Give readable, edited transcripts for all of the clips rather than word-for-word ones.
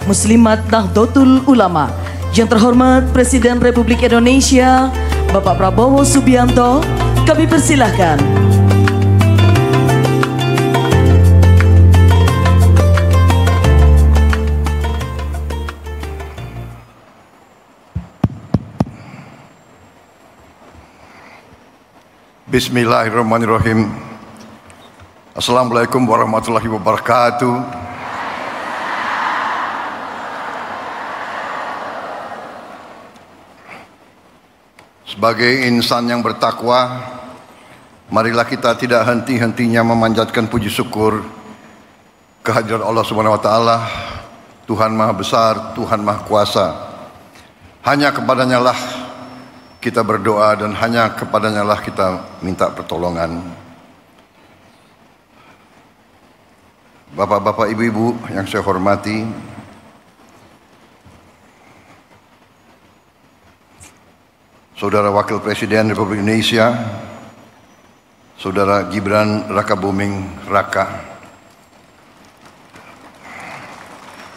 Muslimat Nahdlatul Ulama. Yang terhormat Presiden Republik Indonesia Bapak Prabowo Subianto, kami persilahkan. Bismillahirrahmanirrahim. Assalamualaikum warahmatullahi wabarakatuh. Sebagai insan yang bertakwa, marilah kita tidak henti-hentinya memanjatkan puji syukur kehadirat Allah Subhanahu wa taala, Tuhan Maha Besar, Tuhan Maha Kuasa. Hanya kepadanya lah kita berdoa dan hanya kepadanya lah kita minta pertolongan. Bapak-bapak, ibu-ibu yang saya hormati, Saudara Wakil Presiden Republik Indonesia, Saudara Gibran Rakabuming Raka,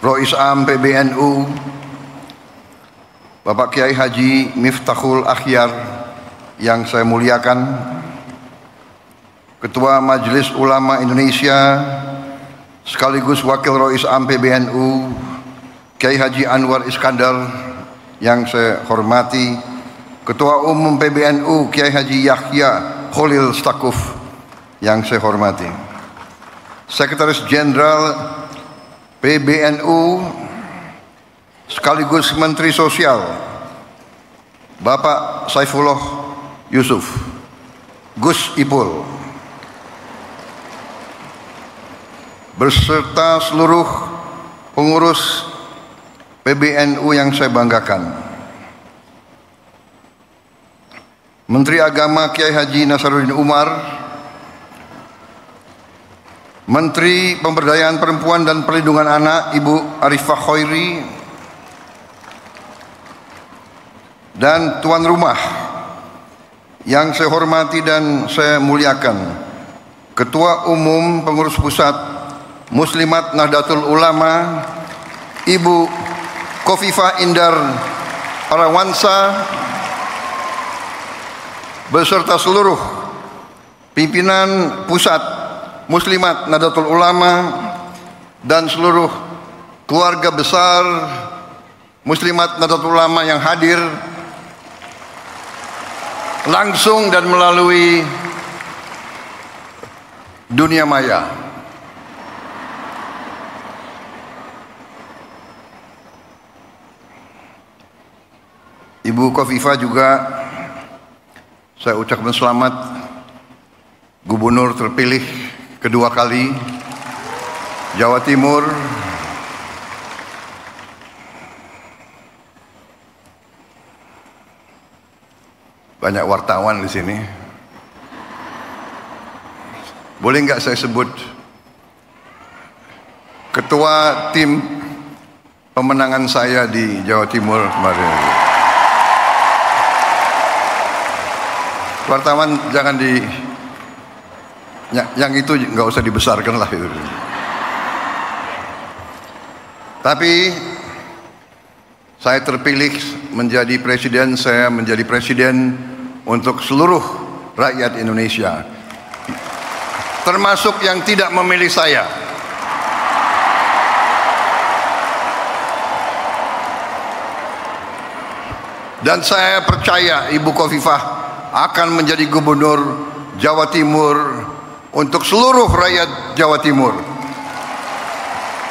Rois Am PBNU, Bapak Kiai Haji Miftahul Akhyar yang saya muliakan, Ketua Majelis Ulama Indonesia sekaligus Wakil Rois Am PBNU, Kiai Haji Anwar Iskandar yang saya hormati, Ketua Umum PBNU Kiai Haji Yahya Khalil Stakuf yang saya hormati, Sekretaris Jenderal PBNU sekaligus Menteri Sosial Bapak Saifullah Yusuf Gus Ipul, beserta seluruh pengurus PBNU yang saya banggakan, Menteri Agama Kiai Haji Nasaruddin Umar, Menteri Pemberdayaan Perempuan dan Perlindungan Anak Ibu Arifah Khairi, dan tuan rumah yang saya hormati dan saya muliakan, Ketua Umum Pengurus Pusat Muslimat Nahdlatul Ulama Ibu Khofifah Indar Parawansa, beserta seluruh pimpinan pusat Muslimat Nahdlatul Ulama dan seluruh keluarga besar Muslimat Nahdlatul Ulama yang hadir langsung dan melalui dunia maya. Ibu Khofifah juga saya ucapkan selamat Gubernur terpilih kedua kali Jawa Timur. Banyak wartawan di sini. Boleh nggak saya sebut ketua tim pemenangan saya di Jawa Timur kemarin? Wartawan jangan yang itu nggak usah dibesarkan lah itu. Tapi saya terpilih menjadi presiden, saya menjadi presiden untuk seluruh rakyat Indonesia, termasuk yang tidak memilih saya. Dan saya percaya Ibu Khofifah akan menjadi gubernur Jawa Timur untuk seluruh rakyat Jawa Timur,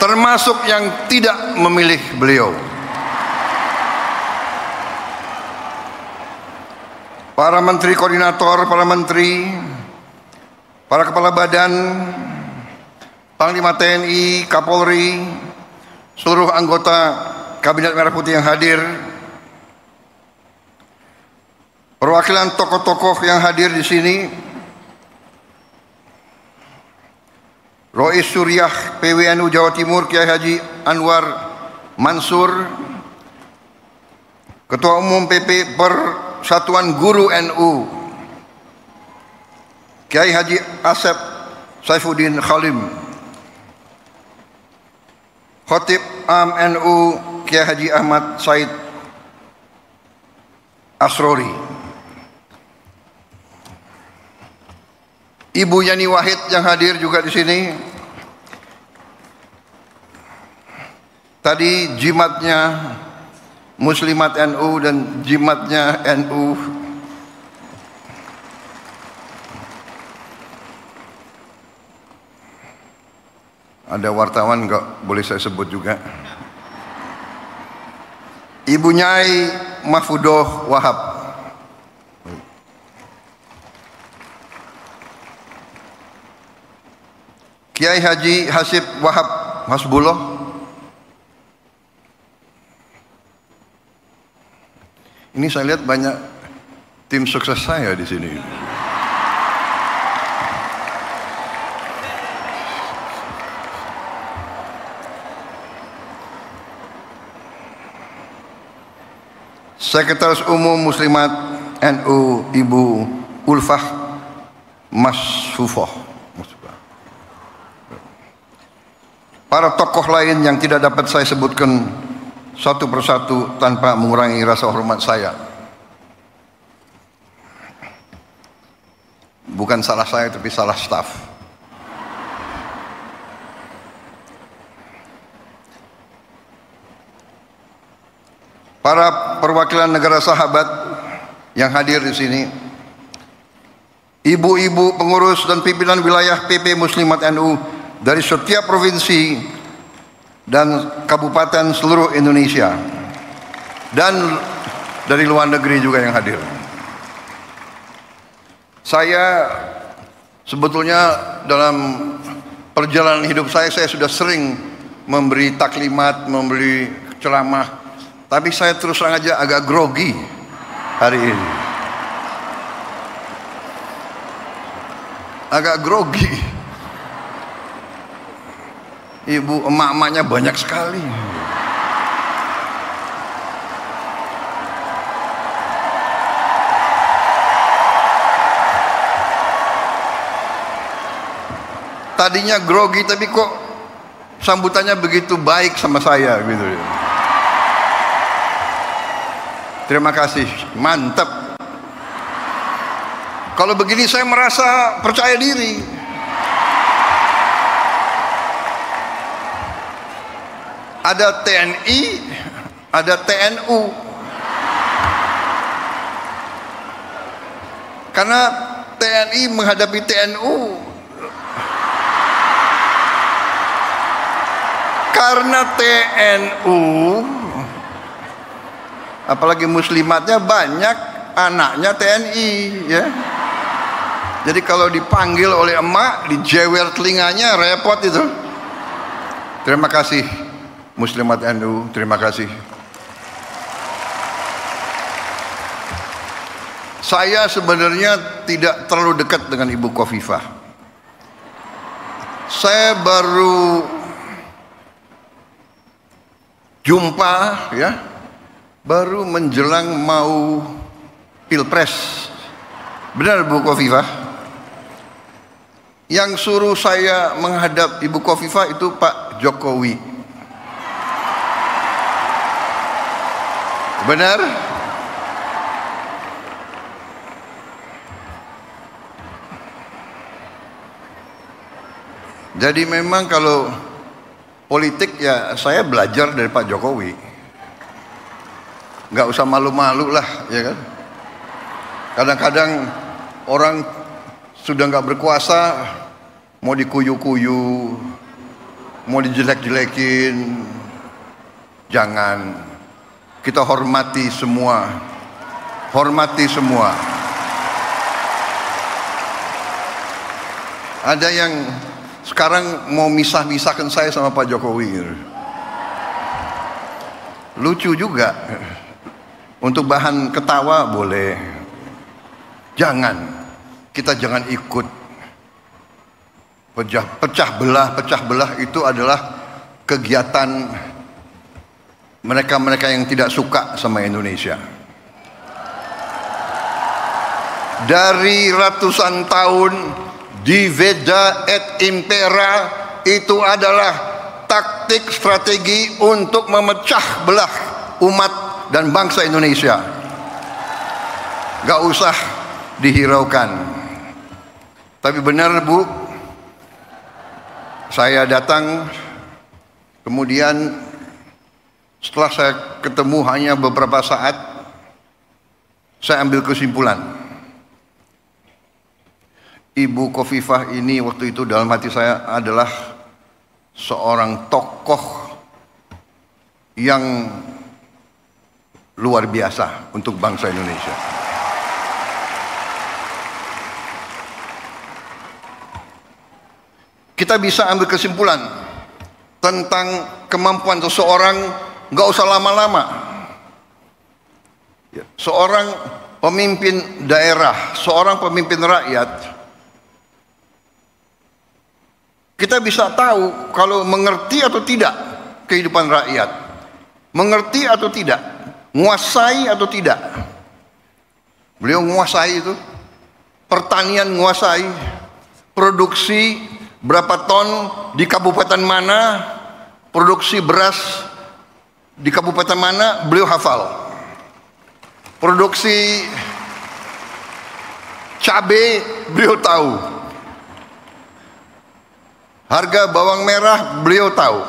termasuk yang tidak memilih beliau. Para menteri koordinator, para menteri, para kepala badan, Panglima TNI, Kapolri, seluruh anggota Kabinet Merah Putih yang hadir, perwakilan tokoh-tokoh yang hadir di sini, Rois Suriah PWNU Jawa Timur Kiai Haji Anwar Mansur, Ketua Umum PP Persatuan Guru NU Kiai Haji Asep Saifuddin Khalim, Khatib Am NU Kiai Haji Ahmad Said Asrori, Ibu Yani Wahid yang hadir juga di sini. Tadi jimatnya Muslimat NU dan jimatnya NU. Ada wartawan nggak boleh saya sebut juga. Ibu Nyai Mahfudoh Wahab, Kiai Haji Hasib Wahab Hasbullah, ini saya lihat banyak tim sukses saya di sini. Sekretaris Umum Muslimat NU Ibu Ulfah Masfufoh. Para tokoh lain yang tidak dapat saya sebutkan satu persatu tanpa mengurangi rasa hormat saya. Bukan salah saya tapi salah staf. Para perwakilan negara sahabat yang hadir di sini, ibu-ibu pengurus dan pimpinan wilayah PP Muslimat NU dari setiap provinsi dan kabupaten seluruh Indonesia, dan dari luar negeri juga yang hadir. Saya sebetulnya dalam perjalanan hidup saya sudah sering memberi taklimat, memberi ceramah, tapi saya terus terang aja agak grogi hari ini. Agak grogi. Ibu emak-emaknya banyak sekali. Tadinya grogi tapi kok sambutannya begitu baik sama saya gitu. Terima kasih, mantap. Kalau begini saya merasa percaya diri. Ada TNI, ada TNU. Karena TNI menghadapi TNU. Karena TNU, apalagi muslimatnya banyak anaknya TNI, ya. Jadi kalau dipanggil oleh emak, dijewer telinganya, repot itu. Terima kasih Muslimat NU, terima kasih. Saya sebenarnya tidak terlalu dekat dengan Ibu Khofifah. Saya baru jumpa, ya, baru menjelang mau Pilpres. Benar Bu Khofifah? Yang suruh saya menghadap Ibu Khofifah itu Pak Jokowi. Benar? Jadi memang kalau politik ya saya belajar dari Pak Jokowi. Nggak usah malu-malu lah, ya kan? Kadang-kadang orang sudah nggak berkuasa, mau dikuyu-kuyu, mau dijelek-jelekin, jangan. Kita hormati semua, hormati semua. Ada yang sekarang mau misah-misahkan saya sama Pak Jokowi. Lucu juga. Untuk bahan ketawa boleh. Jangan, kita jangan ikut pecah belah itu adalah kegiatan mereka-mereka yang tidak suka sama Indonesia. Dari ratusan tahun, Diveda et Impera itu adalah taktik strategi untuk memecah belah umat dan bangsa Indonesia. Gak usah dihiraukan. Tapi benar Bu, saya datang, kemudian setelah saya ketemu hanya beberapa saat, saya ambil kesimpulan. Ibu Khofifah ini waktu itu dalam hati saya adalah seorang tokoh yang luar biasa untuk bangsa Indonesia. Kita bisa ambil kesimpulan tentang kemampuan seseorang, nggak usah lama-lama. Seorang pemimpin daerah, seorang pemimpin rakyat, kita bisa tahu kalau mengerti atau tidak kehidupan rakyat, mengerti atau tidak, menguasai atau tidak. Beliau menguasai itu, pertanian menguasai, produksi berapa ton di kabupaten mana, produksi beras di kabupaten mana, beliau hafal. Produksi cabai beliau tahu. Harga bawang merah beliau tahu.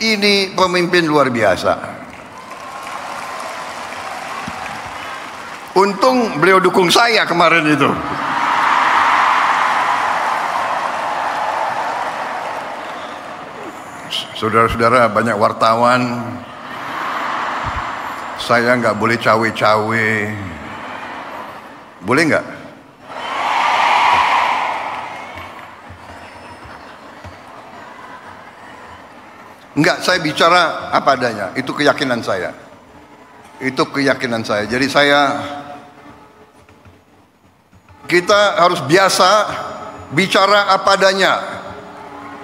Ini pemimpin luar biasa. Untung beliau dukung saya kemarin itu. Saudara-saudara, banyak wartawan, saya nggak boleh cawe-cawe, boleh nggak? Enggak, saya bicara apa adanya, itu keyakinan saya. Itu keyakinan saya. Jadi kita harus biasa bicara apa adanya.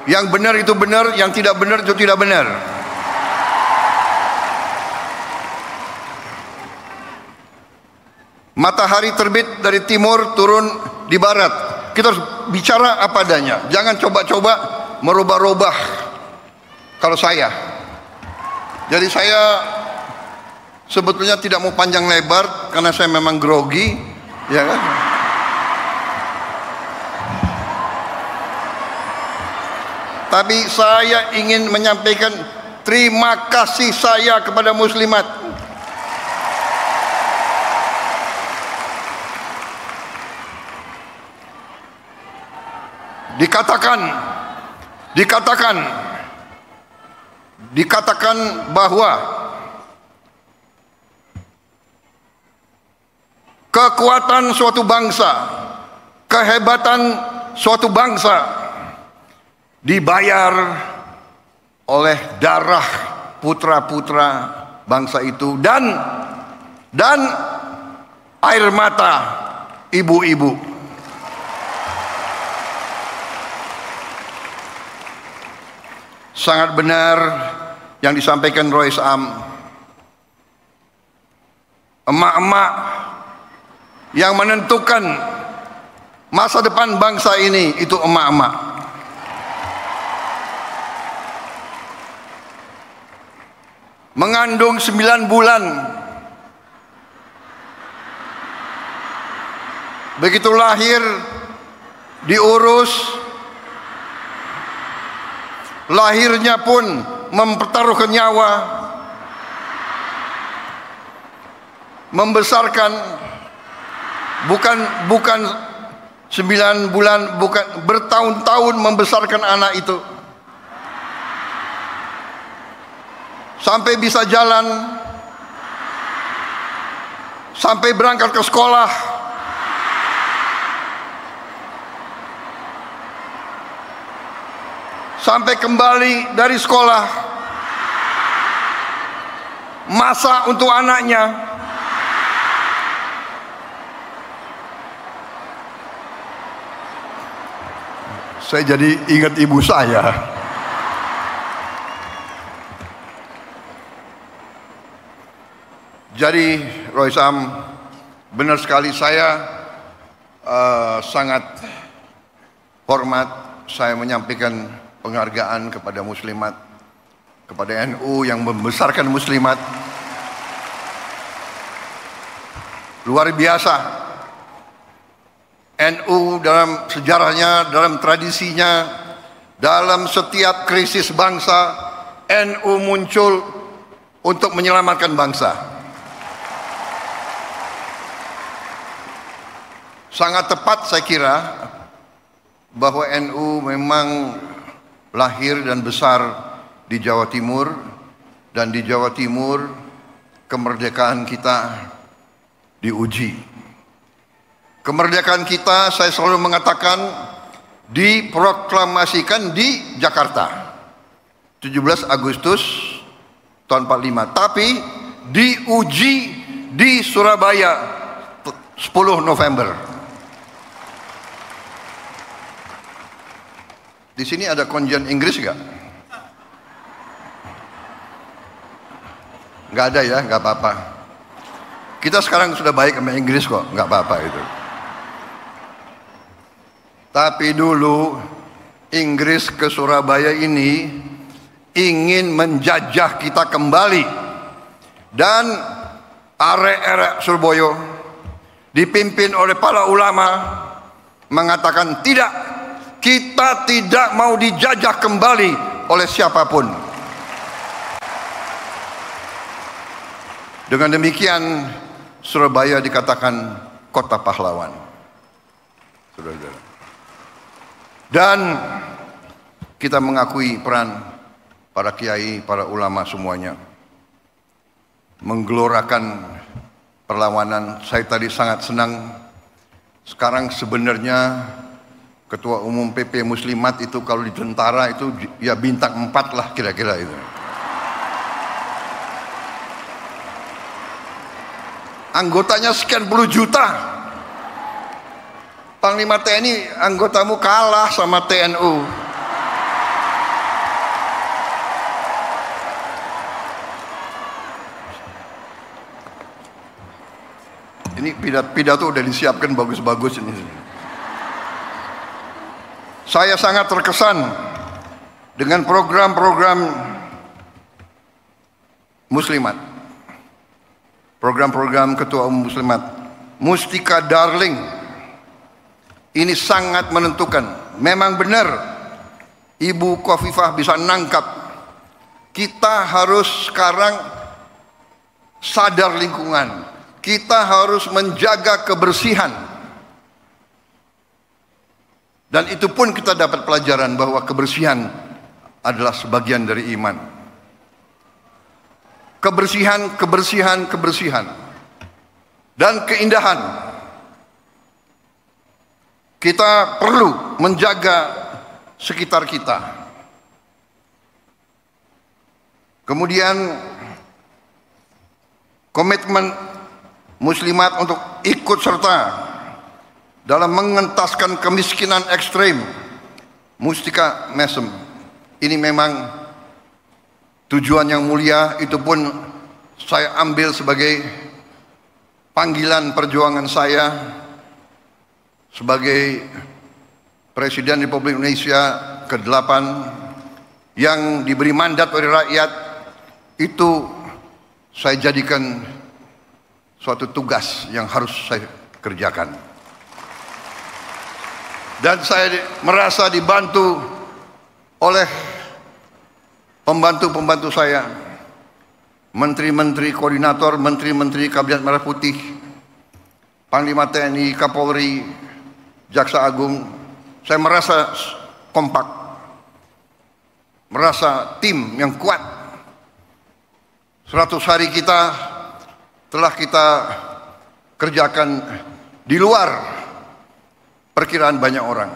Yang benar itu benar, yang tidak benar itu tidak benar. Matahari terbit dari timur, turun di barat. Kita harus bicara apa adanya. Jangan coba-coba merubah-rubah. Kalau saya, jadi saya sebetulnya tidak mau panjang lebar karena saya memang grogi, ya kan? Tapi saya ingin menyampaikan terima kasih saya kepada muslimat. Dikatakan bahwa kekuatan suatu bangsa, kehebatan suatu bangsa dibayar oleh darah putra-putra bangsa itu dan air mata ibu-ibu. Sangat benar yang disampaikan Rois Am. Emak-emak yang menentukan masa depan bangsa ini itu emak-emak. Mengandung 9 bulan, begitu lahir diurus, lahirnya pun mempertaruhkan nyawa, membesarkan bukan 9 bulan, bukan bertahun-tahun membesarkan anak itu. Sampai bisa jalan, sampai berangkat ke sekolah, sampai kembali dari sekolah, masak untuk anaknya. Saya jadi ingat ibu saya. Jadi Rois Am, benar sekali, saya sangat hormat, saya menyampaikan penghargaan kepada muslimat, kepada NU yang membesarkan muslimat. Luar biasa. NU dalam sejarahnya, dalam tradisinya, dalam setiap krisis bangsa, NU muncul untuk menyelamatkan bangsa. Sangat tepat saya kira bahwa NU memang lahir dan besar di Jawa Timur, dan di Jawa Timur kemerdekaan kita diuji. Kemerdekaan kita, saya selalu mengatakan, diproklamasikan di Jakarta 17 Agustus tahun 45, tapi diuji di Surabaya 10 November. Di sini ada konjen Inggris nggak? Nggak ada ya, nggak apa-apa. Kita sekarang sudah baik sama Inggris kok, nggak apa-apa itu. Tapi dulu Inggris ke Surabaya ini ingin menjajah kita kembali, dan arek-arek Surabaya dipimpin oleh para ulama mengatakan tidak, kita tidak mau dijajah kembali oleh siapapun. Dengan demikian Surabaya dikatakan kota pahlawan, saudara-saudara. Dan kita mengakui peran para kiai, para ulama semuanya menggelorakan perlawanan. Saya tadi sangat senang. Sekarang sebenarnya Ketua Umum PP Muslimat itu kalau di tentara itu ya bintang 4 lah kira-kira itu. Anggotanya sekian puluh juta. Panglima TNI anggotamu kalah sama TNU. Ini pidato udah disiapkan bagus-bagus ini. Saya sangat terkesan dengan program-program muslimat. Program-program Ketua Umum Muslimat. Mustika Darling. Ini sangat menentukan. Memang benar Ibu Khofifah bisa nangkap. Kita harus sekarang sadar lingkungan. Kita harus menjaga kebersihan. Dan itu pun kita dapat pelajaran bahwa kebersihan adalah sebagian dari iman. Kebersihan, kebersihan, kebersihan. Dan keindahan. Kita perlu menjaga sekitar kita. Kemudian komitmen muslimat untuk ikut serta dalam mengentaskan kemiskinan ekstrim. Mustika Mesem. Ini memang tujuan yang mulia, itu pun saya ambil sebagai panggilan perjuangan saya sebagai Presiden Republik Indonesia ke-8 yang diberi mandat oleh rakyat. Itu saya jadikan suatu tugas yang harus saya kerjakan. Dan saya merasa dibantu oleh pembantu-pembantu saya, menteri-menteri koordinator, menteri-menteri Kabinet Merah Putih, Panglima TNI, Kapolri, Jaksa Agung. Saya merasa kompak, merasa tim yang kuat. 100 hari kita telah kita kerjakan di luar perkiraan banyak orang.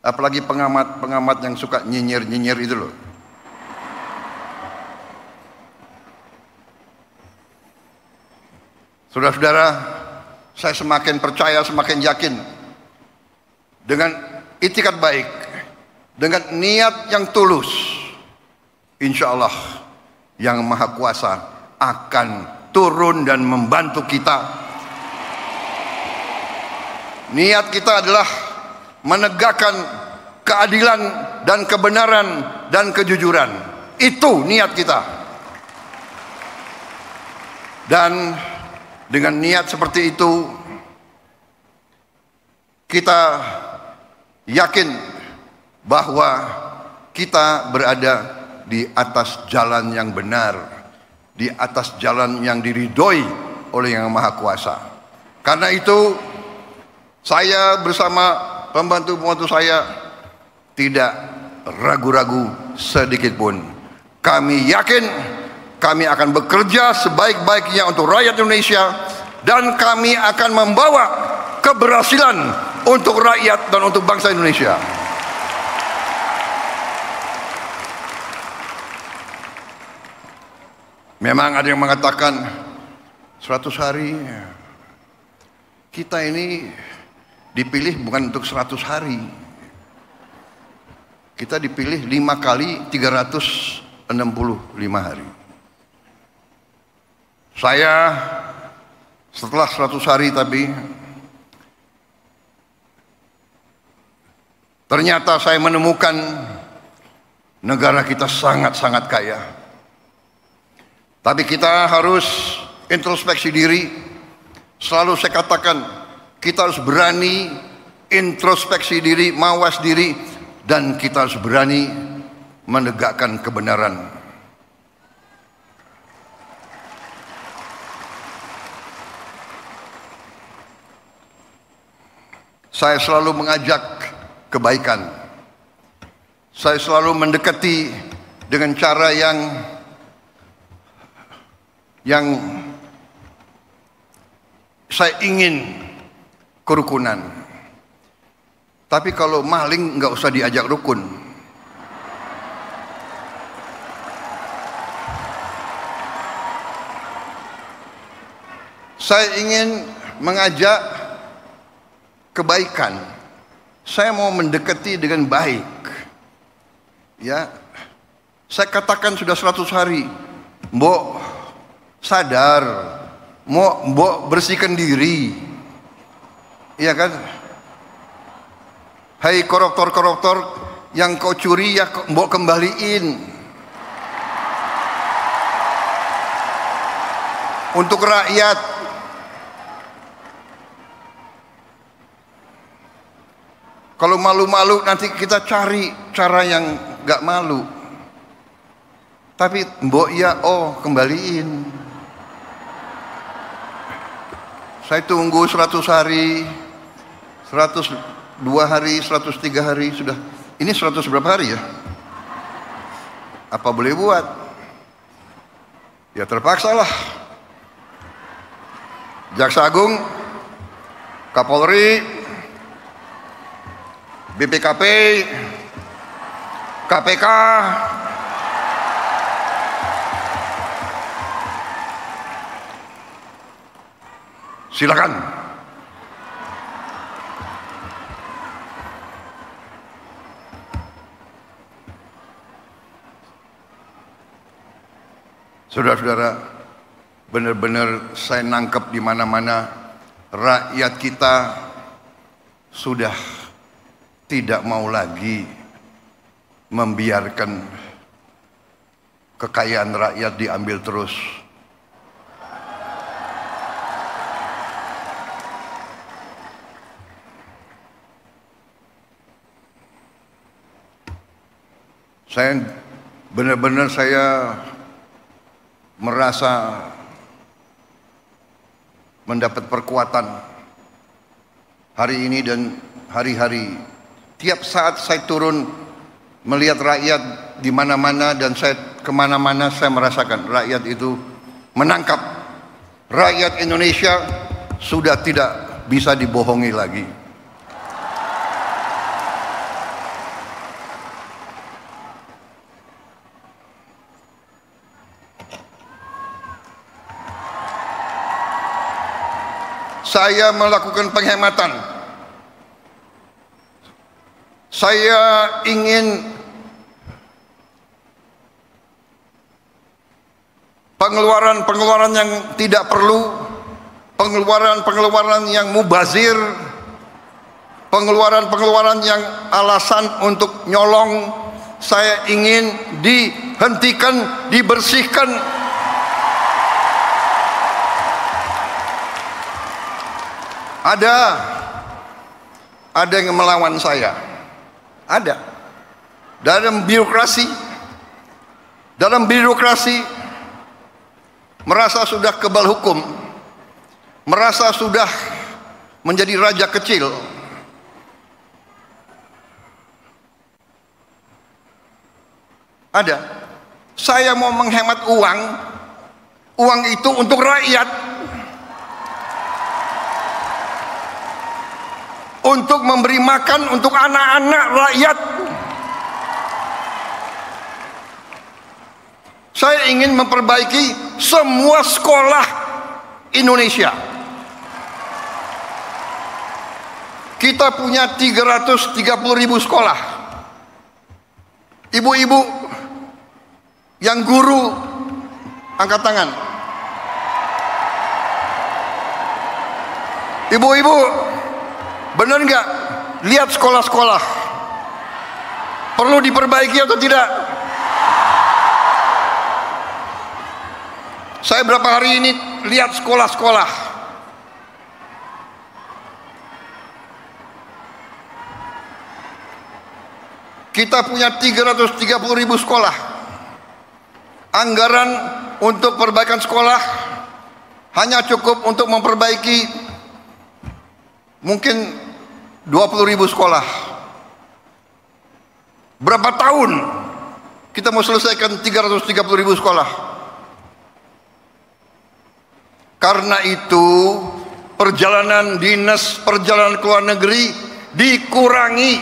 Apalagi pengamat-pengamat yang suka nyinyir-nyinyir itu loh. Saudara-saudara, saya semakin percaya, semakin yakin dengan itikat baik, dengan niat yang tulus, insya Allah Yang Maha Kuasa akan turun dan membantu kita. Niat kita adalah menegakkan keadilan dan kebenaran dan kejujuran. Itu niat kita. Dan dengan niat seperti itu, kita yakin bahwa kita berada di atas jalan yang benar, di atas jalan yang diridhoi oleh Yang Maha Kuasa. Karena itu, saya bersama pembantu-pembantu saya tidak ragu-ragu sedikit pun. Kami yakin kami akan bekerja sebaik-baiknya untuk rakyat Indonesia, dan kami akan membawa keberhasilan untuk rakyat dan untuk bangsa Indonesia. Memang ada yang mengatakan 100 hari. Kita ini dipilih bukan untuk 100 hari. Kita dipilih 5 kali 365 hari. Saya setelah 100 hari tapi ternyata saya menemukan negara kita sangat-sangat kaya. Tapi kita harus introspeksi diri. Selalu saya katakan, kita harus berani introspeksi diri, mawas diri, dan kita harus berani menegakkan kebenaran. Saya selalu mengajak kebaikan. Saya selalu mendekati dengan cara yang saya ingin kerukunan. Tapi kalau maling nggak usah diajak rukun. Saya ingin mengajak kebaikan. Saya mau mendekati dengan baik. Ya, saya katakan sudah 100 hari. Mbok sadar, mbok bersihkan diri. Iya kan? Hai koruptor-koruptor yang kau curi ya mbok kembaliin. Untuk rakyat. Kalau malu-malu nanti kita cari cara yang gak malu. Tapi mbok ya kembaliin. Saya tunggu 100 hari, 102 hari, 103 hari sudah. Ini 100 berapa hari ya? Apa boleh buat? Ya terpaksa lah. Jaksa Agung, Kapolri, BPKP, KPK, silakan. Saudara-saudara, benar-benar saya nangkep di mana-mana rakyat kita sudah tidak mau lagi membiarkan kekayaan rakyat diambil terus. Saya benar-benar merasa mendapat perkuatan hari ini dan hari-hari. Tiap saat saya turun melihat rakyat di mana-mana, dan saya kemana-mana saya merasakan rakyat itu menangkap. Rakyat Indonesia sudah tidak bisa dibohongi lagi. Saya melakukan penghematan. Saya ingin pengeluaran-pengeluaran yang tidak perlu, pengeluaran-pengeluaran yang mubazir, pengeluaran-pengeluaran yang alasan untuk nyolong, saya ingin dihentikan, dibersihkan. Ada yang melawan saya, ada dalam birokrasi merasa sudah kebal hukum, merasa sudah menjadi raja kecil. Ada. Saya mau menghemat uang itu untuk rakyat, untuk memberi makan untuk anak-anak rakyat. Saya ingin memperbaiki semua sekolah Indonesia. Kita punya 330.000 sekolah. Ibu-ibu yang guru, angkat tangan. Ibu-ibu, benar nggak? Lihat sekolah-sekolah, perlu diperbaiki atau tidak? Saya berapa hari ini lihat sekolah-sekolah. Kita punya 330.000 sekolah. Anggaran untuk perbaikan sekolah hanya cukup untuk memperbaiki mungkin 20.000 sekolah. Berapa tahun kita mau selesaikan 330.000 sekolah? Karena itu perjalanan dinas, perjalanan ke luar negeri dikurangi.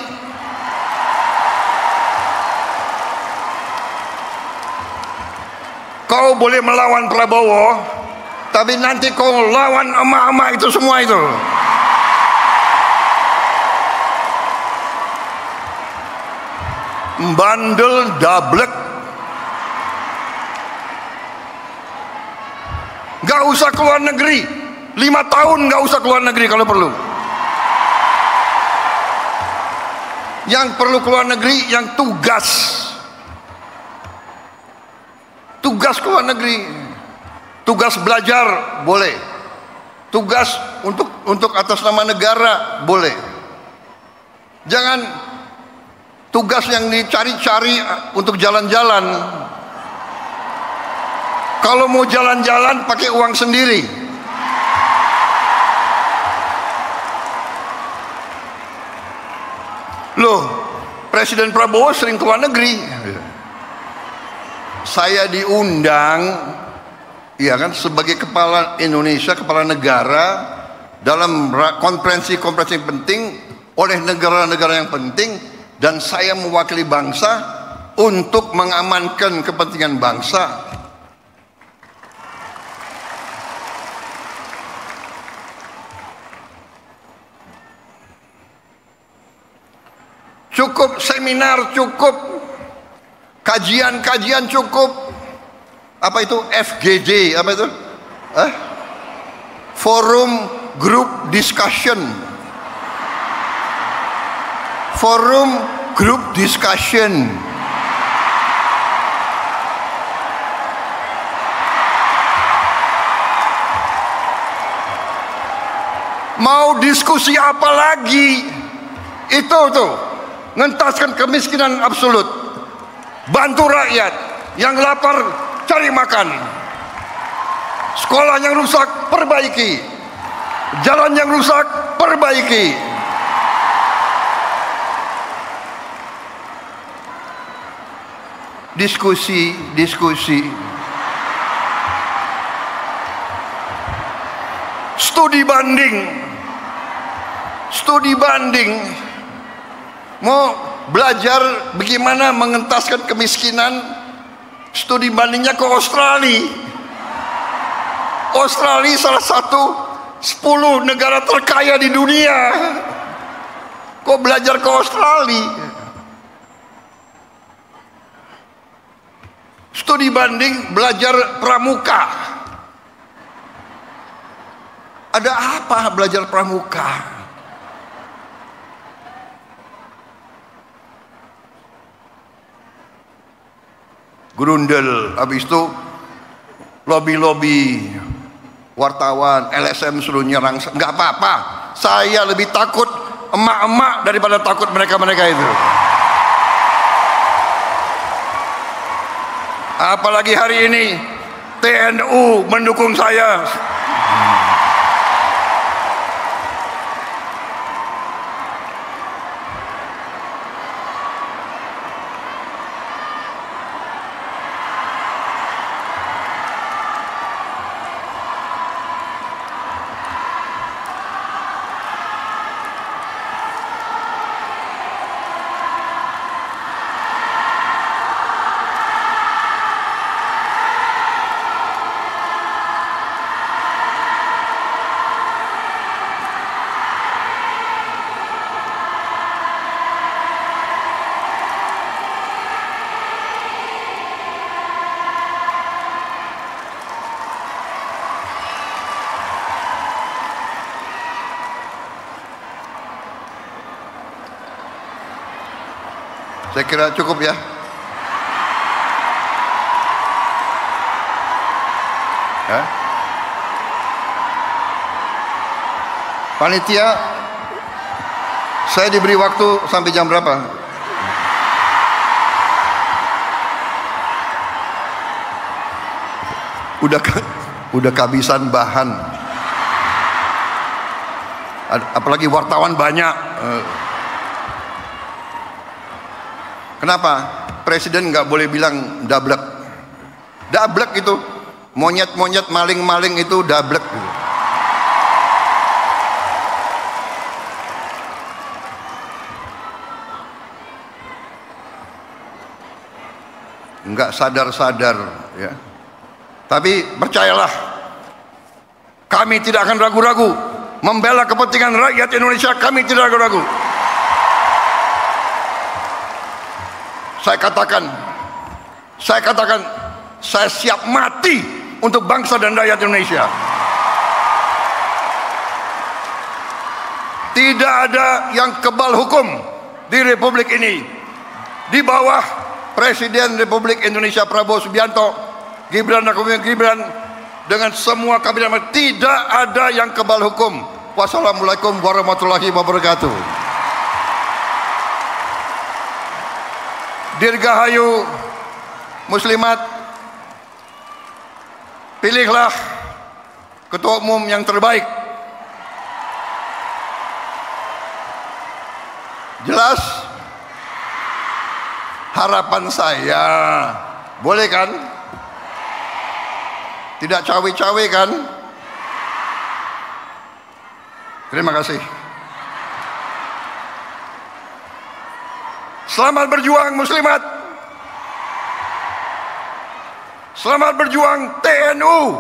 Kau boleh melawan Prabowo, tapi nanti kau lawan emak-emak itu semua itu. Bandel dablek. Gak usah keluar negeri, 5 tahun gak usah keluar negeri kalau perlu. Yang perlu keluar negeri yang tugas keluar negeri, tugas belajar boleh, tugas untuk atas nama negara boleh. Jangan tugas yang dicari-cari untuk jalan-jalan. Kalau mau jalan-jalan pakai uang sendiri. Loh, Presiden Prabowo sering keluar negeri. Saya diundang, ya kan, sebagai kepala Indonesia, kepala negara dalam konferensi-konferensi penting oleh negara-negara yang penting, dan saya mewakili bangsa untuk mengamankan kepentingan bangsa. Cukup seminar, cukup kajian-kajian, cukup apa itu FGD, apa itu? Forum Group Discussion. Forum Group Discussion. Mau diskusi apa lagi? Itu tuh, ngentaskan kemiskinan absolut. Bantu rakyat yang lapar cari makan, sekolah yang rusak perbaiki, jalan yang rusak perbaiki. Diskusi. Studi banding. Mau belajar bagaimana mengentaskan kemiskinan, studi bandingnya ke Australia. Australia salah satu 10 negara terkaya di dunia. Kok belajar ke Australia? Studi banding, belajar pramuka. Ada apa belajar pramuka? gerundel, habis itu lobby-lobby wartawan, LSM suruh nyerang. Nggak apa-apa, saya lebih takut emak-emak daripada takut mereka-mereka itu. Apalagi hari ini TNU mendukung saya. Saya kira cukup ya. Panitia, saya diberi waktu sampai jam berapa? Udah kehabisan bahan. Apalagi wartawan banyak. Kenapa? Presiden nggak boleh bilang dablek. Dablek itu monyet-monyet, maling-maling itu dablek. Nggak sadar-sadar ya. Tapi percayalah, kami tidak akan ragu-ragu membela kepentingan rakyat Indonesia. Kami tidak ragu-ragu. Saya katakan, saya siap mati untuk bangsa dan rakyat Indonesia. Tidak ada yang kebal hukum di Republik ini. Di bawah Presiden Republik Indonesia Prabowo Subianto, Gibran Rakabuming Gibran, dengan semua kabinet, tidak ada yang kebal hukum. Wassalamualaikum warahmatullahi wabarakatuh. Dirgahayu muslimat, pilihlah ketua umum yang terbaik. Jelas? Harapan saya, boleh kan? Tidak cawe-cawe kan? Terima kasih. Selamat berjuang muslimat. Selamat berjuang TNU.